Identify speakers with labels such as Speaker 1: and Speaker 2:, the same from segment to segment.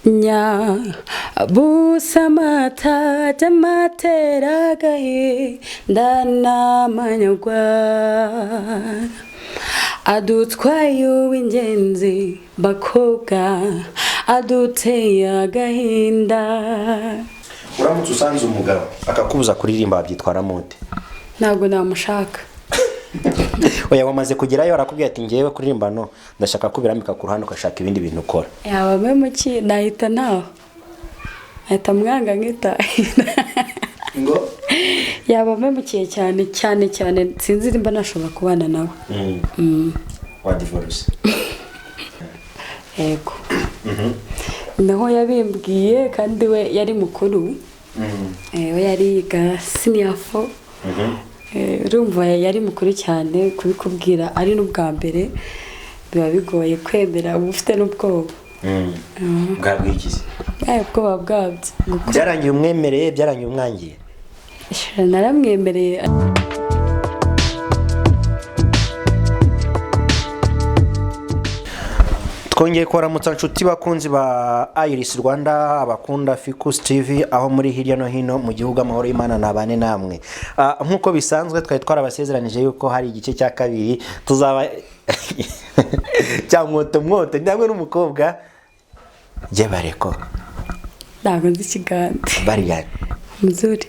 Speaker 1: nya busamata jamatera gahe ndanamanyagwa adutwaye uw'ingenzi bakobwa aduteye agahinda.
Speaker 2: Uramutse usanze umugabo akakubuza kuririmba byitwara mute?
Speaker 1: Ntabwo namushaka.
Speaker 2: Oya wamaze kugerayo arakubwira ati ngiyewe kuririmba no ndashaka kubirambika ku ruhande ukashaka ibindi bintu ukora.
Speaker 1: Yaba memuki nahita naho. Ahita mwanga nkita.
Speaker 2: Ngo
Speaker 1: yaba memukiye cyane sinzi nimba nashobora kubana nawe.
Speaker 2: Wa divorce.
Speaker 1: Yego. Naho yabimbwiye kandi we yari mukuru. We yari ga senior 4. Urumva yari mukuru cyane kubikubwira ari n'ubwa mbere biba bigoye kwemera ufite n'ubwoba.
Speaker 2: Bwabwikize.
Speaker 1: Ubwoba bwabyo.
Speaker 2: Byarangiye umwemereye byarangiye umwangiye.
Speaker 1: Naramwemereye.
Speaker 2: Twongeye kuramutsa nshuti bakunzi ba Iris Rwanda abakunda Ficus TV aho muri hirya no hino mu gihugu amahoro y'Imana nabane namwe. Nkuko bisanzwe twari twarabasezeranije yuko hari igice cya kabiri tuzaba cyangwa mwoto ndamwe n'umukobwa je bareko.
Speaker 1: Ntabwo nzi kigande.
Speaker 2: Barigani.
Speaker 1: Mzuri.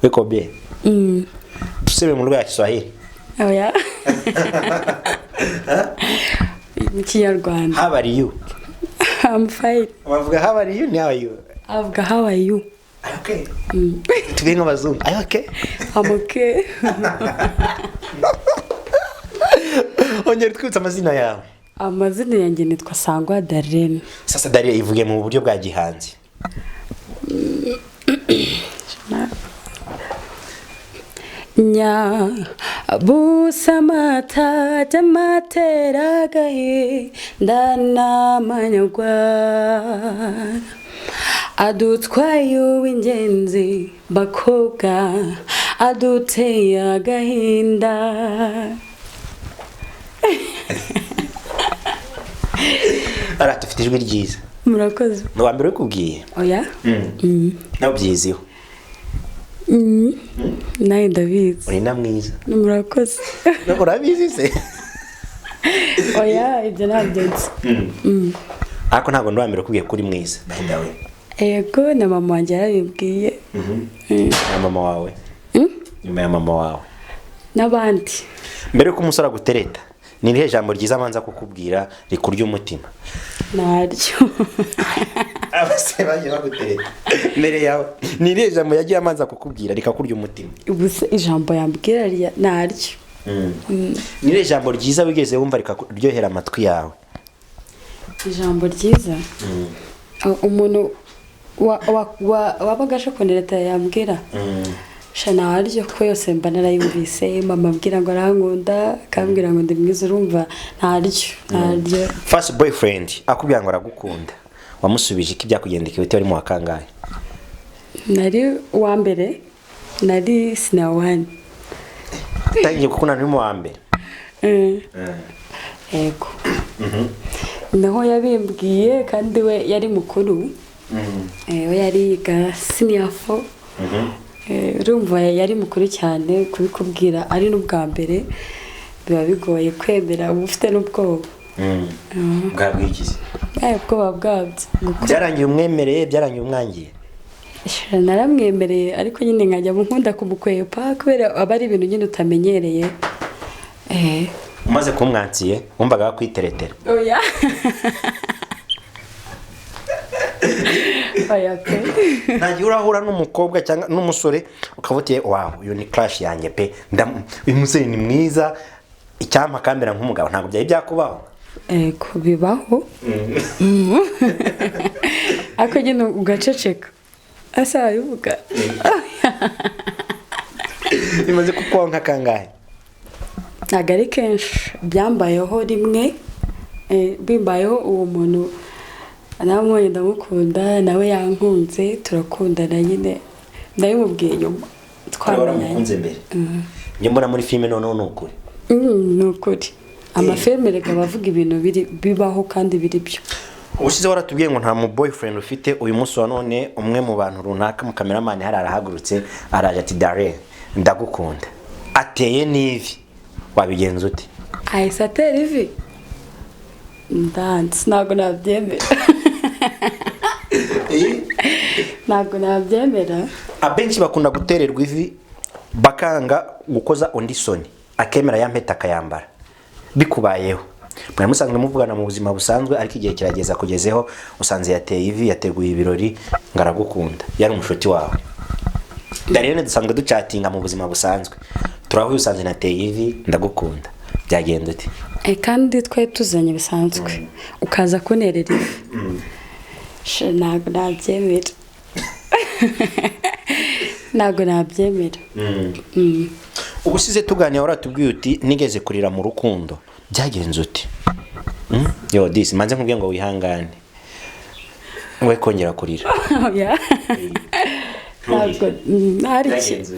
Speaker 2: Weko bie. Tuseme mu lugha ya Kiswahili.
Speaker 1: Oya. Kinyarwanda.
Speaker 2: How are you?
Speaker 1: I'm fine.
Speaker 2: Wavuga how are you? How are you?
Speaker 1: Avuga how are you?
Speaker 2: Okay. Tugenga bazungu. Are you okay?
Speaker 1: I'm okay.
Speaker 2: Ongera twitsa amazina yawe.
Speaker 1: Amazina yanjye nitwa Sangwa Darlene.
Speaker 2: Sasa Darlene ivuge mu buryo bwa gihanzi.
Speaker 1: Nya busamata jamatera gahe ndanamanyagwa adutwaye uw'ingenzi bakobwa aduteye agahinda.
Speaker 2: Ara tufite ijwi ryiza.
Speaker 1: Murakoze.
Speaker 2: No wa mbere ukubwiye.
Speaker 1: Oya.
Speaker 2: Nawe byiziho.
Speaker 1: Nawe ndabizi.
Speaker 2: Uri na mwiza.
Speaker 1: Murakoze.
Speaker 2: Urabizi se?
Speaker 1: Oya ibyo nabyenze.
Speaker 2: Ako ntabwo ndo wa mbere ukubwiye kuri mwiza. Ndawe.
Speaker 1: Yego na mama wanjye yarabibwiye.
Speaker 2: Na mama wawe. Nyuma ya mama wawe.
Speaker 1: N'abandi.
Speaker 2: Mbere ko umusora gutereta. Ni irihe jambo ryiza amanza kukubwira rikurya umutima?
Speaker 1: Naryo.
Speaker 2: Abase baje bagutereta. Mbere yawe. Ni irihe jambo yagiye amanza kukubwira rikakurya umutima?
Speaker 1: Ubuse ijambo yambwira naryo.
Speaker 2: Ni irihe jambo ryiza wigeze wumva rikaryohera amatwi yawe?
Speaker 1: Ijambo ryiza. Umuntu wabagasha konereta yambwira. Shana aryo ko yose mba narayumvise mama ambwira ngo arankunda akambwira ngo ndi mwiza urumva ntaryo.
Speaker 2: First boyfriend akubwira ngo aragukunda wamusubije iki byakugendekeye bite wari mu wakangaye?
Speaker 1: Nari uwa mbere nari sinawani.
Speaker 2: Tangiye gukundana n'umu wa mbere.
Speaker 1: Yego. Naho yabimbwiye kandi we yari mukuru. We yari ga senior 4. Urumva yari mukuru cyane kubikubwira ari n'ubwa mbere biba bigoye kwemera ufite n'ubwoba.
Speaker 2: Bwabwikize.
Speaker 1: Ubwoba bwabyo.
Speaker 2: Byarangiye umwemereye byarangiye umwangiye.
Speaker 1: Naramwemereye ariko nyine nkajya nkunda kumukwepa kubera aba ari ibintu nyine utamenyereye.
Speaker 2: Umaze kumwansiye wumvaga kwiteretera.
Speaker 1: Oya. Oya pe.
Speaker 2: Nagiye urahura n'umukobwa cyangwa n'umusore ukavutiye wow uyu ni crush yanjye pe uyu musore ni mwiza icyampa kambera nk'umugabo ntabwo byari byakubaho?
Speaker 1: Bibaho. Ako nyine ugaceceka. Asa yuvuga.
Speaker 2: Bimaze kukonka kangahe?
Speaker 1: Ntabwo ari kenshi byambayeho rimwe. Bimbayeho uwo muntu namwe ndamukunda nawe yankunze turakundana nyine ndabimubwiye nyuma
Speaker 2: twamenyanye mbere. Njye mbona muri filime none n'ukuri.
Speaker 1: N'ukuri. Amafilme reka bavuga ibintu bibaho kandi biri byo.
Speaker 2: Ushize waratubwiye ngo nta mu boyfriend ufite, uyu munsi wa none umwe mu bantu runaka mu cameraman hari arahagurutse araje ati Darlene ndagukunda, ateye n'ivi, wabigenza ute?
Speaker 1: ahise atera ivi ndanze, ntabwo nabyemera. Ntabwo nabyemera.
Speaker 2: Abenshi bakunda gutererwa ivi bakanga gukoza undi soni, akemera ya mpeta akayambara. Bikubayeho mwari musanzwe muvugana mu buzima busanzwe, ariko igihe kirageza kugezeho usanze yateye ivi, yateguye ibirori ngaragukunda, yari umushuti wawe. Darlene dusanzwe ducatinga mu buzima busanzwe, turahuye usanze nateye ivi ndagukunda, byagenda ute?
Speaker 1: Kandi twari tuzanye bisanzwe ukaza kunerera ivi. Ntabwo nabyemera. Ntabwo nabyemera.
Speaker 2: Ubusize tuganira waratubwiye uti nigeze kurira mu rukundo, byagenze ute? Yo disi manze nkubwiye ngo wihangane we kongera kurira.
Speaker 1: Oya. Ntabwo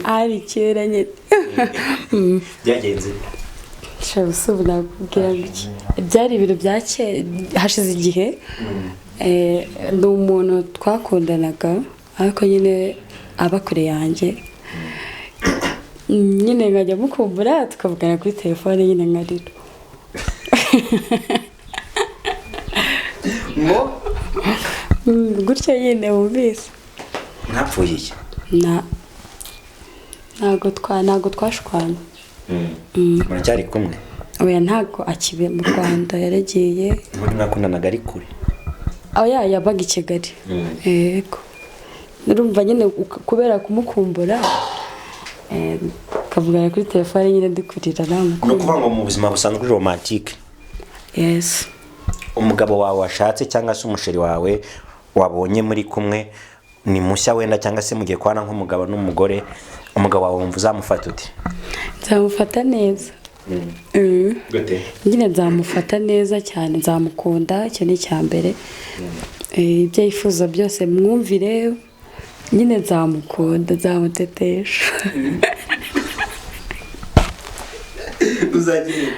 Speaker 1: hari kera nyine.
Speaker 2: Byagenze
Speaker 1: shabusubu nakubwira iki, byari ibintu bya hashize igihe. Ni umuntu twakundanaga ariko nyine aba kure yanjye, nyine nkajya mukumbura tukavugana kuri telefone nyine nkarira. Gutyo nyine wumvise.
Speaker 2: Ntapfuye iki?
Speaker 1: Ntabwo twashwanye.
Speaker 2: Muracyari kumwe?
Speaker 1: Oya, ntabwo akibe mu Rwanda, yaragiye.
Speaker 2: Muri mwakundanaga ari kure?
Speaker 1: Oya, yabaga i Kigali. Yego. Urumva nyine kubera kumukumbura kavugana kuri telefone nyine dukurira
Speaker 2: namukunda. No kuvuga ngo mu buzima busanzwe romantique.
Speaker 1: Yes.
Speaker 2: Umugabo wawe washatse cyangwa se umusheri wawe wabonye muri kumwe ni mushya wenda cyangwa se mugiye kwana nk'umugabo n'umugore, umugabo wawe wumva uzamufata ute?
Speaker 1: Nzamufata neza.
Speaker 2: Gute?
Speaker 1: Nyine nzamufata neza cyane, nzamukunda, icyo ni icyambere. Ibyo yifuza byose mwumvire, nyine nzamukunda, nzamutetesha.
Speaker 2: Uzagira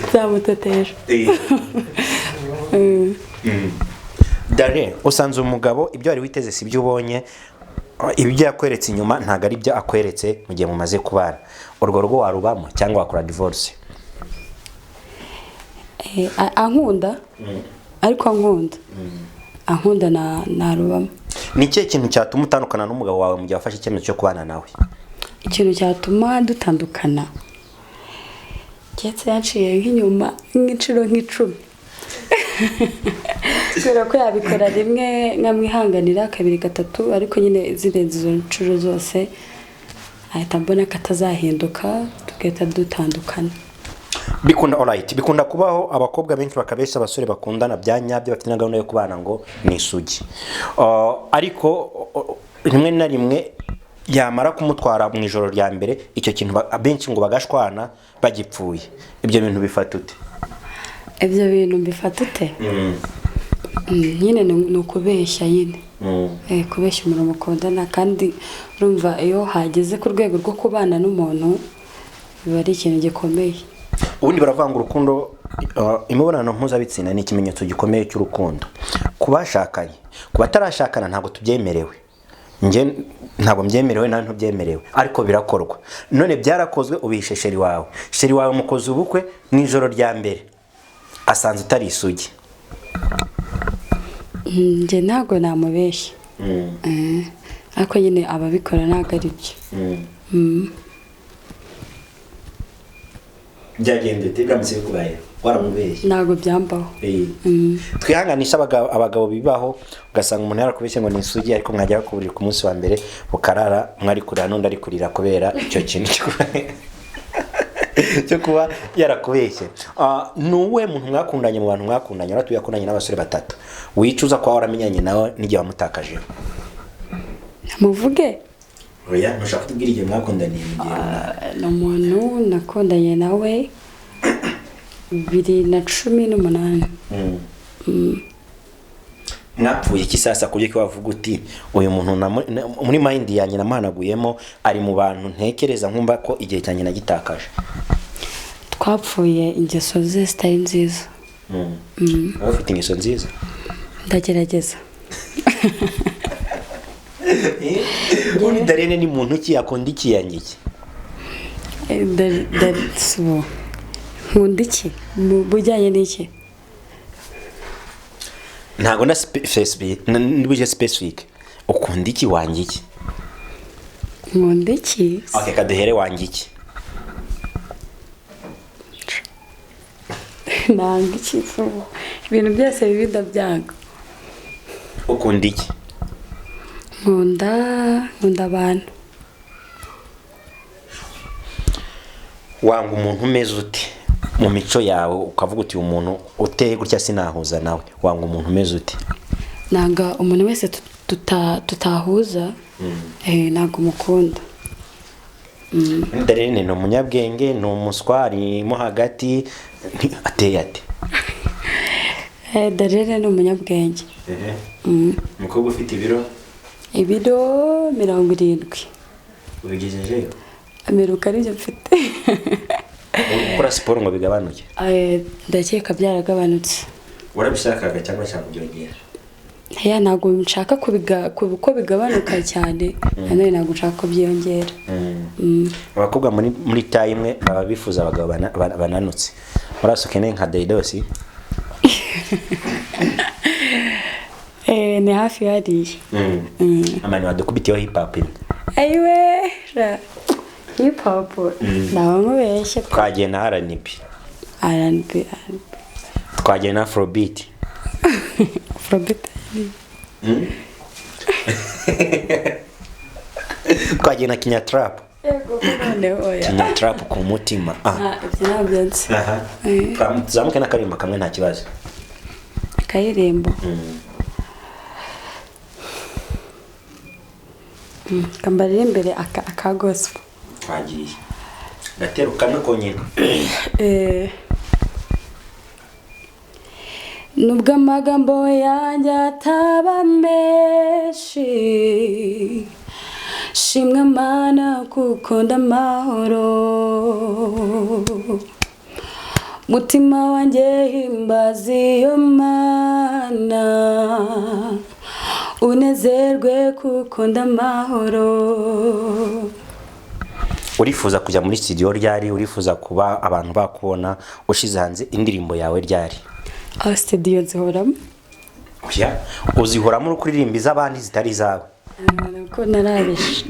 Speaker 1: nzamutetesha.
Speaker 2: Darlene, usanze umugabo ibyo wari witeze si byo ubonye, ibyo yakweretse inyuma ntago ari byo akweretse mu gihe mumaze kubana, urwo rugo warubamo cyangwa wakora divorce?
Speaker 1: Ankunda ariko ankunda narubamo.
Speaker 2: Ni ikihe kintu cyatuma utandukana n'umugabo wawe mu gihe wafashe icyemezo cyo kubana nawe?
Speaker 1: Ikintu cyatuma dutandukana cyetse yaciye nk'inyuma nk'inshuro nk'icumi. Kubera ko yabikora rimwe nkamwihanganira, kabiri gatatu, ariko nyine zirenze izo nshuro zose ahita mbona katazahinduka, tugahita dutandukana.
Speaker 2: Bikunda alright, bikunda kubaho abakobwa benshi bakabesha abasore bakundana bya nyabyo bafite na gahunda yo kubana ngo ni isugi. Ariko rimwe na rimwe yamara kumutwara mu ijoro rya mbere, icyo kintu abenshi ngo bagashwana bagipfuye. Ibyo bintu bifata ute?
Speaker 1: Ibyo bintu bifata ute? Nyine ni ukubeshya nyine. Kubeshya umuntu mukundana, kandi urumva iyo hageze ku rwego rwo kubana n'umuntu biba ari ikintu gikomeye.
Speaker 2: Ubundi baravanga urukundo, imibonano mpuzabitsina ni ikimenyetso gikomeye cy'urukundo. Kubashakanye, kubatarashakana ntabwo tubyemerewe. Nge ntabwo mbyemerewe nawe ntubyemerewe, ariko birakorwa. None byarakozwe, ubishe sheri wawe. Sheri wawe mukoze ubukwe mu ijoro rya mbere, asanze utari isugi.
Speaker 1: Nge ntabwo namubeshya. Ariko nyine ababikora ntabwo ari byo.
Speaker 2: Byagendete biramutse bikubaye waramubeshye?
Speaker 1: Ntabwo byambaho.
Speaker 2: Twihanganisha abagabo bibaho ugasanga umuntu yarakubeshye ngo ni isugi, ariko mwajya kuburira ku munsi wa mbere bukarara mwari kurira n'undi ari kurira kubera icyo kintu cyo kuba yarakubeshye. Nuwe muntu mwakundanye, mu bantu mwakundanye yakundanye n'abasore batatu wicuza kwa waramenyanye nawe n'igihe wamutakaje?
Speaker 1: Muvuge?
Speaker 2: Oya, ntushaka kutubwira igihe mwakundaniye mu gihe
Speaker 1: ni umuntu nakundanye nawe 2018.
Speaker 2: Mwapfuye iki sasa kubye ko wavuga uti uyu muntu muri mind yanjye namanaguyemo ari mu bantu ntekereza nkumva ko igihe cyanjye nagitakaje?
Speaker 1: Twapfuye ingeso ze zitari nziza.
Speaker 2: Ufite ingeso nziza?
Speaker 1: ndagerageza.
Speaker 2: Ubundi Darlene ni muntu ki akunda iki yangiki?
Speaker 1: Nkunda iki mu bujyanye n'iki?
Speaker 2: Ntago na ndibuje specific. Ukunda iki wangiki?
Speaker 1: Nkunda iki?
Speaker 2: Okay, kaduhere wangiki.
Speaker 1: Nanga iki ibintu byose bibida byago.
Speaker 2: Ukunda iki?
Speaker 1: Nkunda abantu.
Speaker 2: Wanga umuntu umeze ute mu mico yawe ukavuga uti umuntu uteye gutya sinahuza nawe, wanga umuntu umeze ute?
Speaker 1: Nanga umuntu wese tutahuza ntago mukunda.
Speaker 2: Darlene ni umunyabwenge, ni umuswari mo hagati, ateye ate?
Speaker 1: Darlene ni umunyabwenge.
Speaker 2: Umukobwa ufite ibiro?
Speaker 1: Ibiro 70.
Speaker 2: Ubigejejeyo?
Speaker 1: Ameruka aribyo mfite.
Speaker 2: Ukora siporo ngo bigabanuke?
Speaker 1: Ndakeka byaragabanutse.
Speaker 2: Urabishakaga cyangwa ushaka kubyongera?
Speaker 1: Ntabwo nshaka ko bigabanuka cyane, nanone ntabwo nshaka ko byiyongera.
Speaker 2: Abakobwa muri tayi imwe baba bifuza abagabo bananutse. Urasukeneye nka Daidosi?
Speaker 1: Ni hafi hariya.
Speaker 2: Amani wadukubitiyeho hip hop.
Speaker 1: Ayiwe hip hop nawe nkubeshye.
Speaker 2: Twagiye na R&B. Twagiye na Afrobeat. Twagiye na Kenya Trap.
Speaker 1: Yego none oya.
Speaker 2: Kenya Trap ku mutima.
Speaker 1: Byabyanze.
Speaker 2: Zamuke n'akarimba kamwe nta kibazo.
Speaker 1: Kayirembo. Kambarira imbere aka gospel.
Speaker 2: Twagiye. Gatero kamwe konyine.
Speaker 1: Nubwo amagambo yanjye ataba menshi, shimwe Mana kuko ndamahoro, mutima wanjye himbaza iyo Mana, unezerwe kuko ndamahoro.
Speaker 2: Urifuza kujya muri studio ryari? Urifuza kuba abantu bakubona ushize hanze indirimbo yawe ryari?
Speaker 1: Studio zihoramo.
Speaker 2: Oya, uzihoramo kuririmba iz'abandi zitari zawe?
Speaker 1: Nuko narabisha.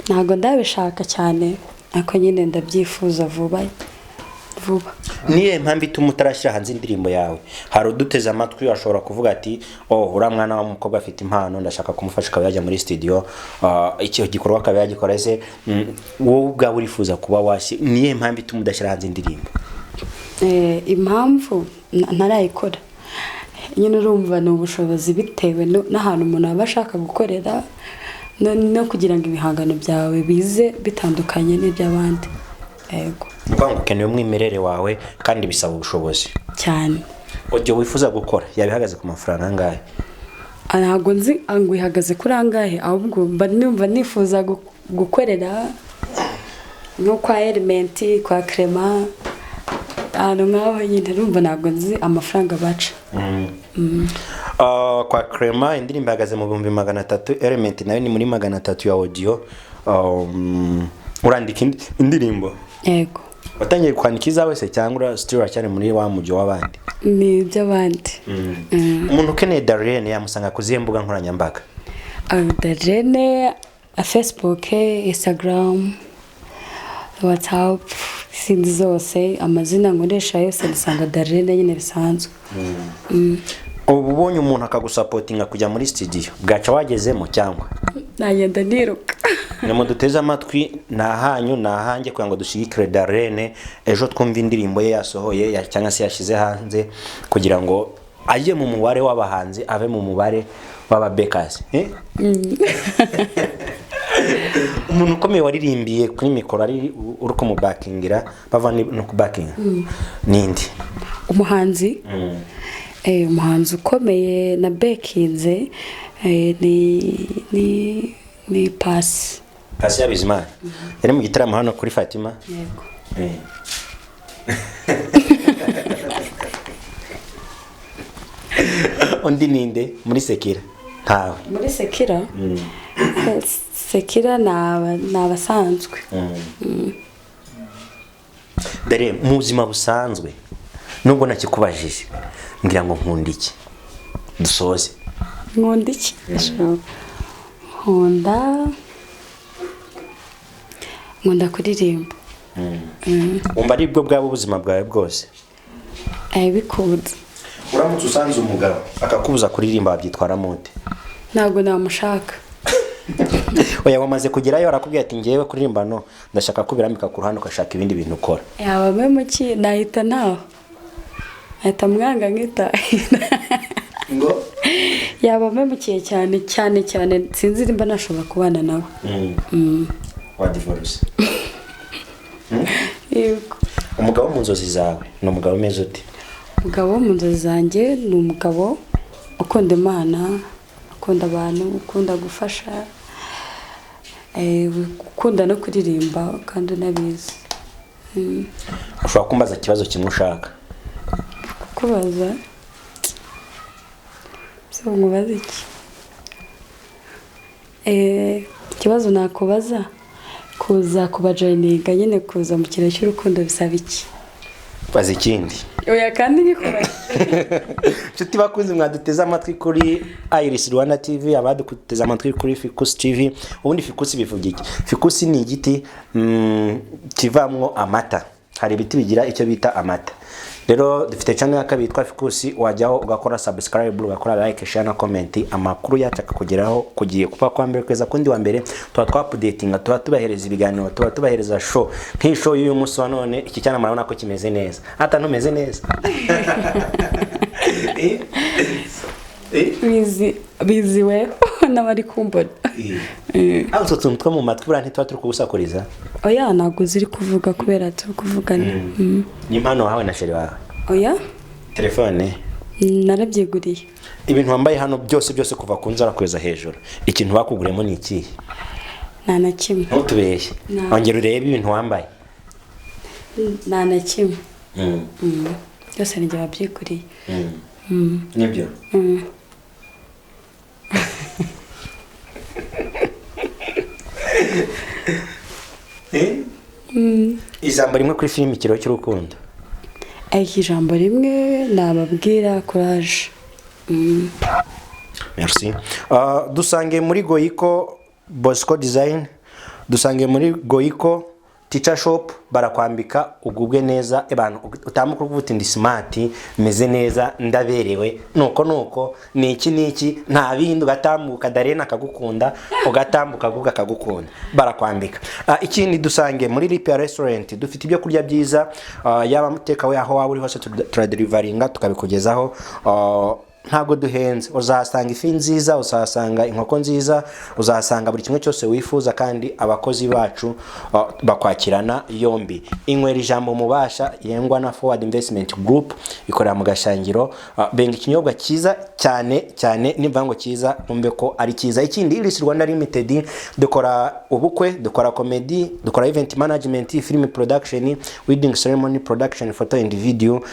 Speaker 1: Ntago ndabishaka cyane, ako nyine ndabyifuza vuba. Niye
Speaker 2: mpamvu ituma utarashyira hanze indirimbo yawe? Hari uduteze amatwi ashobora kuvuga ati ura mwana w'umukobwa afite impano, ndashaka kumufasha akaba yajya muri studio, icyo gikorwa akaba yagikora. Ese wowe ubwawe urifuza kuba washye, niye mpamvu ituma udashyira hanze indirimbo?
Speaker 1: Impamvu ntarayikora nyine urumva ni ubushobozi bitewe n'ahantu umuntu aba ashaka gukorera no kugira ngo ibihangano byawe bize bitandukanye n'iby'abandi. Yego,
Speaker 2: ngo ukeneye umwimerere wawe kandi bisaba ubushobozi
Speaker 1: cyane.
Speaker 2: Ujye wifuza gukora yabihagaze ku mafaranga angahe?
Speaker 1: Ntabwo nzi ngo ihagaze kuri angahe, ahubwo numva nifuza gukorera nko kwa Element, kwa Clement, nkaho nyine rumva ntabwo nzi amafaranga baca.
Speaker 2: Kwa Clement indirimbo ihagaze mu 300, Element nayo ni muri 300 ya audio. Urandika indirimbo?
Speaker 1: Yego.
Speaker 2: Watangiye kwandika izawe se cyangwa still cyane muri wa mujyo w'abandi?
Speaker 1: Ni iby'abandi.
Speaker 2: Umuntu ukeneye Darlene yamusanga ku zihe mbuga nkoranyambaga?
Speaker 1: Darlene, Facebook, Instagram, WhatsApp, sindi zose amazina nkoresha yose nisanga Darlene nyine bisanzwe.
Speaker 2: Ubu ubonye umuntu akagusapotinga kujya muri studio bwaca wagezemo cyangwa?
Speaker 1: Nagenda niruka.
Speaker 2: Nemo duteze amatwi nahanyu nahange kugira ngo dushyigikire Darlene ejo twumva indirimbo ye yasohoye cyangwa se yashize hanze kugira ngo ajye mu mubare w'abahanzi ave mu mubare w'ababekasi. Umuntu ukomeye waririmbiye kuri mikoro ari uruko mu backingira bava no ku backing nindi
Speaker 1: umuhanzi? Umuhanzi ukomeye na bekinze ni Pasi
Speaker 2: Bizimana. Yari mu gitaramo hano kuri Fatima.
Speaker 1: Yego.
Speaker 2: undi ninde muri sekira ntawe
Speaker 1: muri sekira sekira ni abasanzwe.
Speaker 2: dore mu buzima busanzwe nubwo nakikubajije ngira ngo nkunda iki dusoze.
Speaker 1: Nkunda iki? nkunda kuririmba.
Speaker 2: Umva ari bwo bwaba ubuzima bwawe bwose?
Speaker 1: Bikunda.
Speaker 2: Uramutse usanze umugabo akakubuza kuririmba wabyitwaramo ute?
Speaker 1: Ntabwo namushaka.
Speaker 2: Oya, wamaze kugerayo arakubwira ati ngewe kuririmba no ndashaka kubirambika ku ruhande ukashaka ibindi bintu ukora.
Speaker 1: Yaba memuki nahita naho ahita mwanga nkita
Speaker 2: ngo
Speaker 1: yaba memukiye cyane sinzi nimba nashobora kubana nawe.
Speaker 2: wa divorce.
Speaker 1: Yego.
Speaker 2: Umugabo mu nzozi zawe ni umugabo umeze ute?
Speaker 1: Umugabo mu nzozi zanjye ni umugabo ukunda Imana, ukunda abantu, ukunda gufasha, ukunda no kuririmba kandi unabizi.
Speaker 2: Ushobora kumbaza ikibazo kimwe ushaka?
Speaker 1: Kubaza? So nkubaza iki? Ikibazo nakubaza kuza kubajoyininga nyine kuza mu kirere cy'urukundo bisaba iki?
Speaker 2: Baza ikindi.
Speaker 1: Oya kandi nikubaza.
Speaker 2: Nshuti bakunze mwaduteze amatwi kuri Iris Rwanda TV, abaduteze amatwi kuri Ficus TV. Ubundi Ficus bivuga iki? Ficus ni igiti kivamwo amata. Hari ibiti bigira icyo bita amata. Rero dufite channel yaka bitwa Ficus, wajyaho ugakora subscribe, ugakora like, share na comment. Amakuru yacu akakugeraho kugiye kuva kwa mbere kweza kundi wa mbere tuba updatinga, tuba tubahereza ibiganiro, tuba tubahereza show. Nk'iyi show y'uyu munsi wa none iki cyana marabona ko kimeze neza. Hata ntumeze neza.
Speaker 1: Biziwe n'abari kumbona.
Speaker 2: Aho tuntu two mu matwi bura ntitwa turi kubusakuriza.
Speaker 1: Oya ntabwo ziri kuvuga kubera turi kuvugana.
Speaker 2: Ni impano wahawe na sheri wawe?
Speaker 1: Oya.
Speaker 2: Telefone?
Speaker 1: Narabyeguriye.
Speaker 2: Ibintu wambaye hano byose kuva ku nzara kweza hejuru. Ikintu bakuguremo ni iki?
Speaker 1: Nta na kimwe.
Speaker 2: Ntutubeshye. Ongera urebe ibintu wambaye.
Speaker 1: Nta na kimwe. Byose njye babyeguriye.
Speaker 2: Nibyo? Ijambo rimwe kuri filime Ikiriyo cy'urukundo?
Speaker 1: Ijambo rimwe nababwira courage.
Speaker 2: Merci. Dusange muri Goyiko Bosco Design, dusange muri Goyiko Teacher Shop, barakwambika ugubwe neza abantu utamuka kuvuta ndi smart meze neza ndaberewe nuko niki nta bindi ugatambuka Darlene akagukunda ugatambuka gubwa akagukunda barakwambika. Ikindi dusange muri Repair Restaurant, dufite ibyo kurya byiza, yaba muteka we aho waba uri hose turadelivaringa tukabikugezaho. Ntago duhenze, uzahasanga ifi nziza, uzahasanga inkoko nziza, uzahasanga buri kimwe cyose wifuza, kandi abakozi bacu bakwakirana yombi. Inywera ijambo mubasha yengwa na Forward Investment Group ikorera mu Gashangiro. Benga ikinyobwa cyiza cyane nimvango cyiza numbe ko ari cyiza. Ikindi Iris Rwanda Limited dukora ubukwe, dukora comedy, dukora event management, film production, wedding ceremony production, photo and video.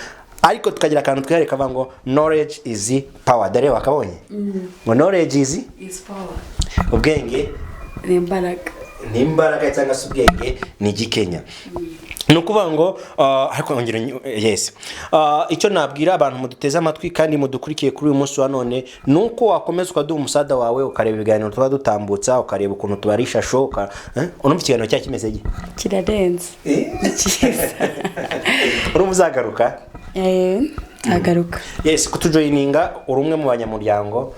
Speaker 2: Ariko tukagira akantu twihareka vango knowledge is power. Dare wakabonye? Ngo knowledge is
Speaker 1: power.
Speaker 2: Ubwenge ni imbaraga cyangwa se ubwenge ni igikenya. Nukuvuga ngo ariko ngiro yes. Icyo nabwira abantu muduteze amatwi kandi mudukurikiye kuri uyu munsi wa none nuko wakomeza ukaduha umusada wawe, ukareba ibiganiro tuba dutambutsa, ukareba ukuntu tubarisha show, urumva ikiganiro cya kimeze gi
Speaker 1: kirarenze.
Speaker 2: Urumuzagaruka?
Speaker 1: Agaruka.
Speaker 2: Yes, kutujoyininga urumwe mu banyamuryango.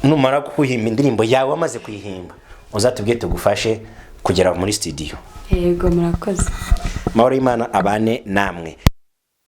Speaker 2: Numara kuhimba indirimbo yawe amaze kuyihimba uzatubwiye tugufashe kugera muri studio.
Speaker 1: Yego murakoze.
Speaker 2: Mahoro y'Imana abane namwe.